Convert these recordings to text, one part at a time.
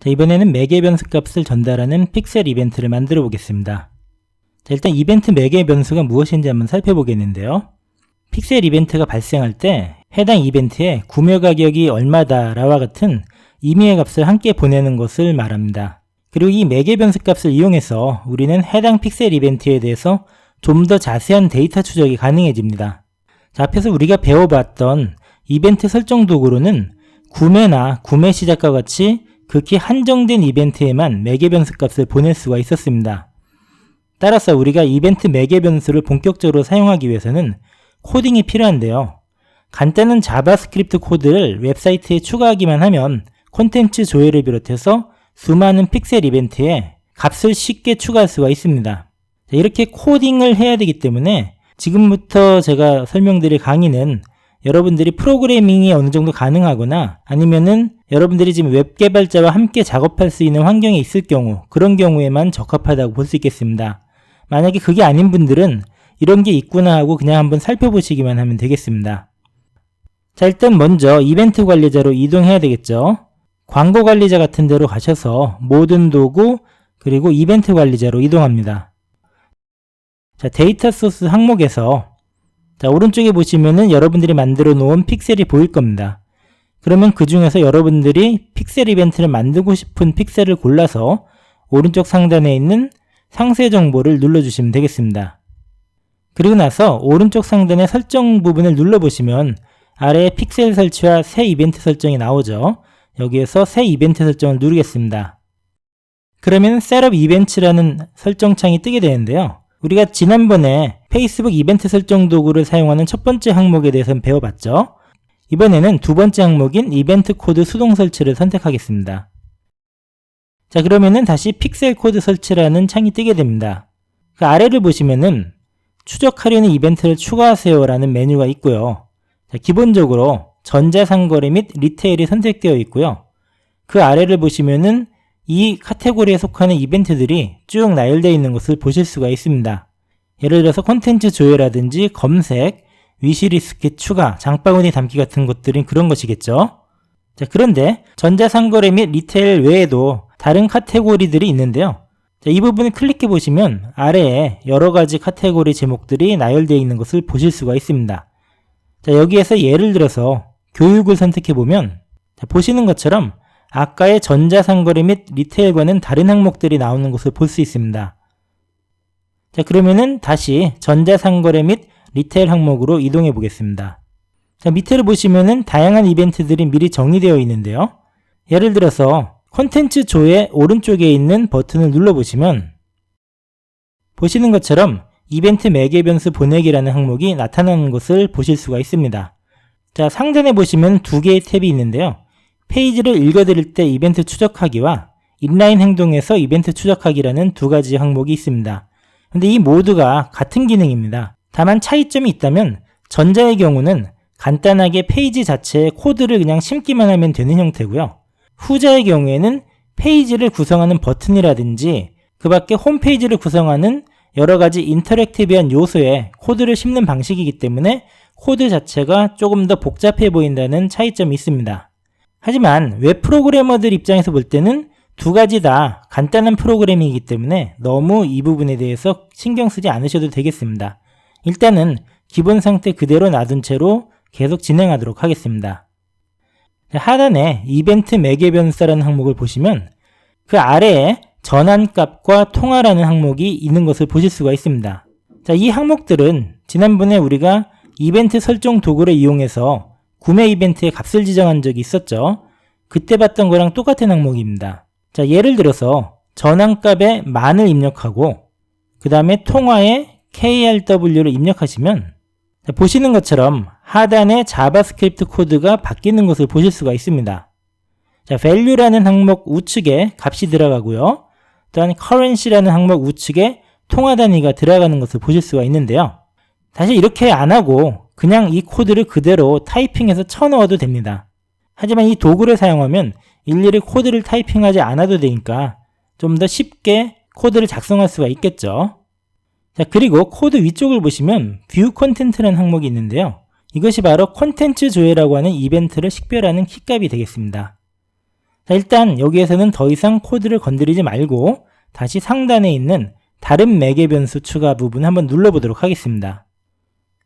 자, 이번에는 매개 변수 값을 전달하는 픽셀 이벤트를 만들어 보겠습니다. 자, 일단 이벤트 매개 변수가 무엇인지 한번 살펴보겠는데요. 픽셀 이벤트가 발생할 때 해당 이벤트에 구매 가격이 얼마다 라와 같은 임의의 값을 함께 보내는 것을 말합니다. 그리고 이 매개 변수 값을 이용해서 우리는 해당 픽셀 이벤트에 대해서 좀 더 자세한 데이터 추적이 가능해집니다. 자, 앞에서 우리가 배워봤던 이벤트 설정 도구로는 구매나 구매 시작과 같이 극히 한정된 이벤트에만 매개 변수 값을 보낼 수가 있었습니다. 따라서 우리가 이벤트 매개 변수를 본격적으로 사용하기 위해서는 코딩이 필요한데요. 간단한 자바스크립트 코드를 웹사이트에 추가하기만 하면 콘텐츠 조회를 비롯해서 수많은 픽셀 이벤트에 값을 쉽게 추가할 수가 있습니다. 이렇게 코딩을 해야 되기 때문에 지금부터 제가 설명드릴 강의는 여러분들이 프로그래밍이 어느 정도 가능하거나 아니면은 여러분들이 지금 웹 개발자와 함께 작업할 수 있는 환경에 있을 경우, 그런 경우에만 적합하다고 볼 수 있겠습니다. 만약에 그게 아닌 분들은 이런 게 있구나 하고 그냥 한번 살펴보시기만 하면 되겠습니다. 자, 일단 먼저 이벤트 관리자로 이동해야 되겠죠. 광고 관리자 같은 데로 가셔서 모든 도구 그리고 이벤트 관리자로 이동합니다. 자, 데이터 소스 항목에서 자, 오른쪽에 보시면은 여러분들이 만들어 놓은 픽셀이 보일 겁니다. 그러면 그 중에서 여러분들이 픽셀 이벤트를 만들고 싶은 픽셀을 골라서 오른쪽 상단에 있는 상세 정보를 눌러주시면 되겠습니다. 그리고 나서 오른쪽 상단의 설정 부분을 눌러보시면 아래에 픽셀 설치와 새 이벤트 설정이 나오죠. 여기에서 새 이벤트 설정을 누르겠습니다. 그러면 셋업 이벤트라는 설정창이 뜨게 되는데요. 우리가 지난번에 페이스북 이벤트 설정 도구를 사용하는 첫 번째 항목에 대해서 배워봤죠. 이번에는 두 번째 항목인 이벤트 코드 수동 설치를 선택하겠습니다. 자, 그러면은 다시 픽셀 코드 설치라는 창이 뜨게 됩니다. 그 아래를 보시면은 추적하려는 이벤트를 추가하세요 라는 메뉴가 있고요. 자, 기본적으로 전자상거래 및 리테일이 선택되어 있고요. 그 아래를 보시면은 이 카테고리에 속하는 이벤트들이 쭉 나열되어 있는 것을 보실 수가 있습니다. 예를 들어서 콘텐츠 조회라든지 검색, 위시리스트 추가, 장바구니 담기 같은 것들은 그런 것이겠죠. 자, 그런데 전자상거래 및 리테일 외에도 다른 카테고리들이 있는데요. 자, 이 부분을 클릭해 보시면 아래에 여러 가지 카테고리 제목들이 나열되어 있는 것을 보실 수가 있습니다. 자, 여기에서 예를 들어서 교육을 선택해 보면 자, 보시는 것처럼 아까의 전자상거래 및 리테일과는 다른 항목들이 나오는 것을 볼 수 있습니다. 자, 그러면은 다시 전자상거래 및 리테일 항목으로 이동해 보겠습니다. 자, 밑에를 보시면은 다양한 이벤트들이 미리 정리되어 있는데요. 예를 들어서 콘텐츠 조회 오른쪽에 있는 버튼을 눌러보시면 보시는 것처럼 이벤트 매개 변수 보내기라는 항목이 나타나는 것을 보실 수가 있습니다. 자, 상단에 보시면 두 개의 탭이 있는데요. 페이지를 읽어드릴 때 이벤트 추적하기와 인라인 행동에서 이벤트 추적하기라는 두 가지 항목이 있습니다. 근데 이 모두가 같은 기능입니다. 다만 차이점이 있다면 전자의 경우는 간단하게 페이지 자체에 코드를 그냥 심기만 하면 되는 형태고요. 후자의 경우에는 페이지를 구성하는 버튼이라든지 그 밖에 홈페이지를 구성하는 여러 가지 인터랙티브한 요소에 코드를 심는 방식이기 때문에 코드 자체가 조금 더 복잡해 보인다는 차이점이 있습니다. 하지만 웹 프로그래머들 입장에서 볼 때는 두 가지 다 간단한 프로그래밍이기 때문에 너무 이 부분에 대해서 신경 쓰지 않으셔도 되겠습니다. 일단은 기본 상태 그대로 놔둔 채로 계속 진행하도록 하겠습니다. 하단에 이벤트 매개 변수라는 항목을 보시면 그 아래에 전환값과 통화라는 항목이 있는 것을 보실 수가 있습니다. 자, 이 항목들은 지난번에 우리가 이벤트 설정 도구를 이용해서 구매 이벤트에 값을 지정한 적이 있었죠. 그때 봤던 거랑 똑같은 항목입니다. 자, 예를 들어서 전환값에 만을 입력하고 그 다음에 통화에 KRW를 입력하시면 자, 보시는 것처럼 하단에 자바스크립트 코드가 바뀌는 것을 보실 수가 있습니다. 자, value라는 항목 우측에 값이 들어가고요. 또한 currency라는 항목 우측에 통화 단위가 들어가는 것을 보실 수가 있는데요. 사실 이렇게 안 하고 그냥 이 코드를 그대로 타이핑해서 쳐넣어도 됩니다. 하지만 이 도구를 사용하면 일일이 코드를 타이핑하지 않아도 되니까 좀 더 쉽게 코드를 작성할 수가 있겠죠. 자, 그리고 코드 위쪽을 보시면 view content라는 항목이 있는데요. 이것이 바로 콘텐츠 조회라고 하는 이벤트를 식별하는 키값이 되겠습니다. 자, 일단 여기에서는 더 이상 코드를 건드리지 말고 다시 상단에 있는 다른 매개 변수 추가 부분 한번 눌러보도록 하겠습니다.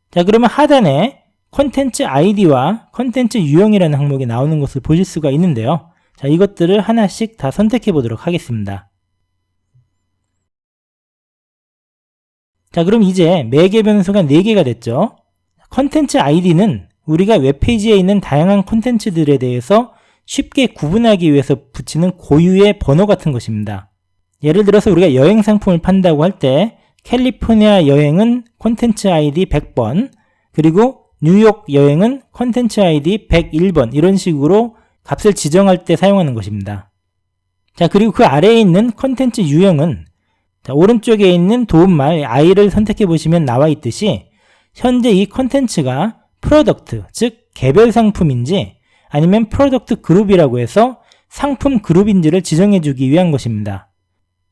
자, 그러면 하단에 컨텐츠 아이디와 컨텐츠 유형이라는 항목이 나오는 것을 보실 수가 있는데요. 자, 이것들을 하나씩 다 선택해 보도록 하겠습니다. 자, 그럼 이제 매개 변수가 4개가 됐죠. 컨텐츠 아이디는 우리가 웹페이지에 있는 다양한 컨텐츠들에 대해서 쉽게 구분하기 위해서 붙이는 고유의 번호 같은 것입니다. 예를 들어서 우리가 여행 상품을 판다고 할 때 캘리포니아 여행은 컨텐츠 아이디 100번, 그리고 뉴욕 여행은 컨텐츠 아이디 101번, 이런 식으로 값을 지정할 때 사용하는 것입니다. 자, 그리고 그 아래에 있는 컨텐츠 유형은, 자, 오른쪽에 있는 도움말 I를 선택해 보시면 나와 있듯이 현재 이 컨텐츠가 프로덕트, 즉 개별 상품인지 아니면 프로덕트 그룹이라고 해서 상품 그룹인지를 지정해 주기 위한 것입니다.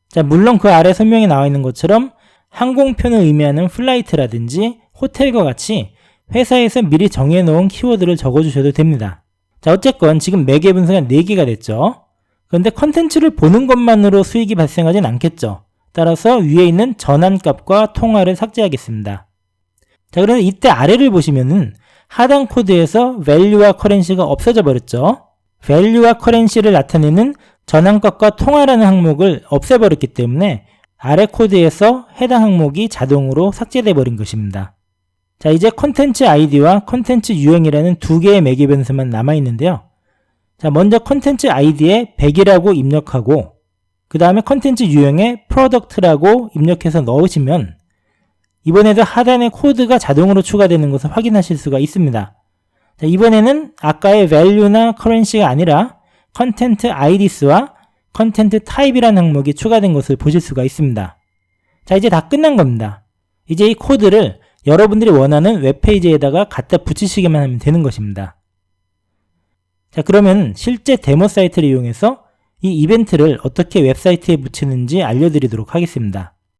자, 물론 그 아래 설명에 나와 있는 것처럼 항공편을 의미하는 플라이트라든지 호텔과 같이 회사에서 미리 정해놓은 키워드를 적어주셔도 됩니다. 자, 어쨌건 지금 매개 분수가 4개가 됐죠. 그런데 컨텐츠를 보는 것만으로 수익이 발생하진 않겠죠. 따라서 위에 있는 전환값과 통화를 삭제하겠습니다. 자, 그래서 이때 아래를 보시면은 하단 코드에서 value와 currency가 없어져 버렸죠. value와 currency를 나타내는 전환값과 통화라는 항목을 없애버렸기 때문에 아래 코드에서 해당 항목이 자동으로 삭제돼 버린 것입니다. 자, 이제 컨텐츠 아이디와 컨텐츠 유형이라는 2개의 매개 변수만 남아있는데요. 자, 먼저 컨텐츠 아이디에 100이라고 입력하고 그 다음에 컨텐츠 유형에 프로덕트라고 입력해서 넣으시면 이번에도 하단에 코드가 자동으로 추가되는 것을 확인하실 수가 있습니다. 자, 이번에는 아까의 value나 currency가 아니라 컨텐트 IDs와 컨텐트 타입이라는 항목이 추가된 것을 보실 수가 있습니다. 자, 이제 다 끝난 겁니다. 이제 이 코드를 여러분들이 원하는 웹페이지에다가 갖다 붙이시기만 하면 되는 것입니다. 자, 그러면 실제 데모 사이트를 이용해서 이 이벤트를 어떻게 웹사이트에 붙이는지 알려드리도록 하겠습니다.